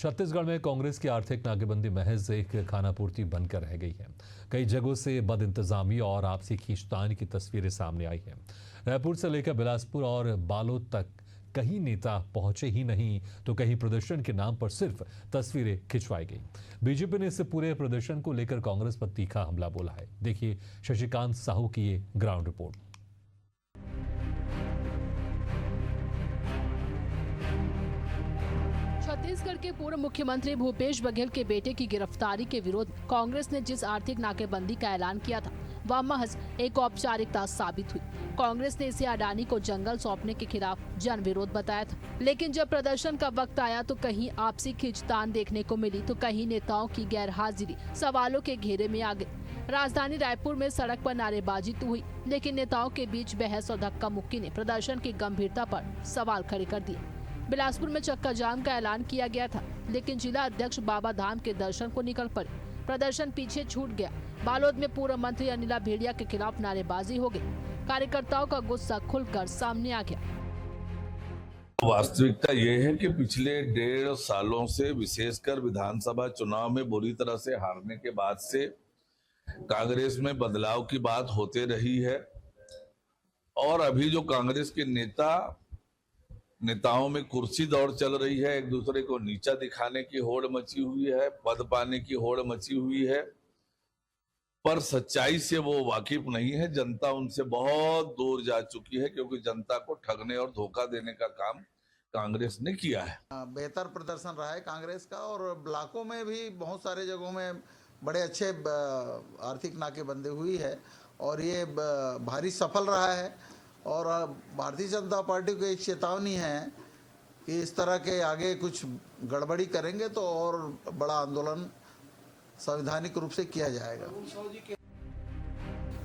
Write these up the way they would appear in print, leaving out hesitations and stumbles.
छत्तीसगढ़ में कांग्रेस की आर्थिक नाकेबंदी महज एक खानापूर्ति बनकर रह गई है। कई जगहों से बदइंतजामी और आपसी खींचतान की तस्वीरें सामने आई हैं। रायपुर से लेकर बिलासपुर और बालोद तक कहीं नेता पहुंचे ही नहीं तो कहीं प्रदर्शन के नाम पर सिर्फ तस्वीरें खिंचवाई गई। बीजेपी ने इस पूरे प्रदर्शन को लेकर कांग्रेस पर तीखा हमला बोला है। देखिए शशिकांत साहू की ये ग्राउंड रिपोर्ट। छत्तीसगढ़ के पूर्व मुख्यमंत्री भूपेश बघेल के बेटे की गिरफ्तारी के विरोध में कांग्रेस ने जिस आर्थिक नाकेबंदी का ऐलान किया था वह महज एक औपचारिकता साबित हुई। कांग्रेस ने इसे अडानी को जंगल सौंपने के खिलाफ जन विरोध बताया था, लेकिन जब प्रदर्शन का वक्त आया तो कहीं आपसी खींचतान देखने को मिली तो कहीं नेताओं की गैरहाजिरी सवालों के घेरे में आ गई। राजधानी रायपुर में सड़क पर नारेबाजी तो हुई, लेकिन नेताओं के बीच बहस और धक्का मुक्की ने प्रदर्शन की गंभीरता पर सवाल खड़े कर दिए। बिलासपुर में चक्का जाम का ऐलान किया गया था, लेकिन जिला अध्यक्ष बाबा धाम के दर्शन को निकल पड़े। प्रदर्शन पीछे छूट गया। बालोद में पूर्व मंत्री अनिला भेड़िया के खिलाफ नारेबाजी हो गई। कार्यकर्ताओं का गुस्सा खुलकर सामने आ गया। वास्तविकता ये है कि पिछले 1.5 सालों से विशेषकर विधानसभा चुनाव में बुरी तरह से हारने के बाद से कांग्रेस में बदलाव की बात होते रही है और अभी जो कांग्रेस के नेताओं में कुर्सी दौड़ चल रही है, एक दूसरे को नीचा दिखाने की होड़ मची हुई है, पद पाने की होड़ मची हुई है, पर सच्चाई से वो वाकिफ नहीं है। जनता उनसे बहुत दूर जा चुकी है क्योंकि जनता को ठगने और धोखा देने का काम कांग्रेस ने किया है। बेहतर प्रदर्शन रहा है कांग्रेस का और ब्लॉकों में भी बहुत सारे जगहों में बड़े अच्छे आर्थिक नाकेबंदी हुई है और ये भारी सफल रहा है। और भारतीय जनता पार्टी को एक चेतावनी है कि इस तरह के आगे कुछ गड़बड़ी करेंगे तो और बड़ा आंदोलन संवैधानिक रूप से किया जाएगा।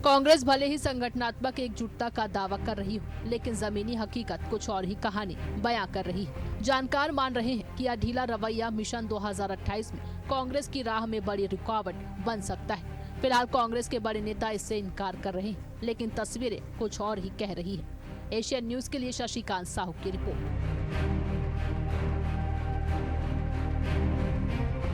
कांग्रेस भले ही संगठनात्मक एकजुटता का दावा कर रही हो, लेकिन जमीनी हकीकत कुछ और ही कहानी बयां कर रही है। जानकार मान रहे हैं कि यह ढीला रवैया मिशन 2028 में कांग्रेस की राह में बड़ी रुकावट बन सकता है। फिलहाल कांग्रेस के बड़े नेता इससे इनकार कर रहे हैं, लेकिन तस्वीरें कुछ और ही कह रही है। एशियन न्यूज के लिए शशिकांत साहू की रिपोर्ट।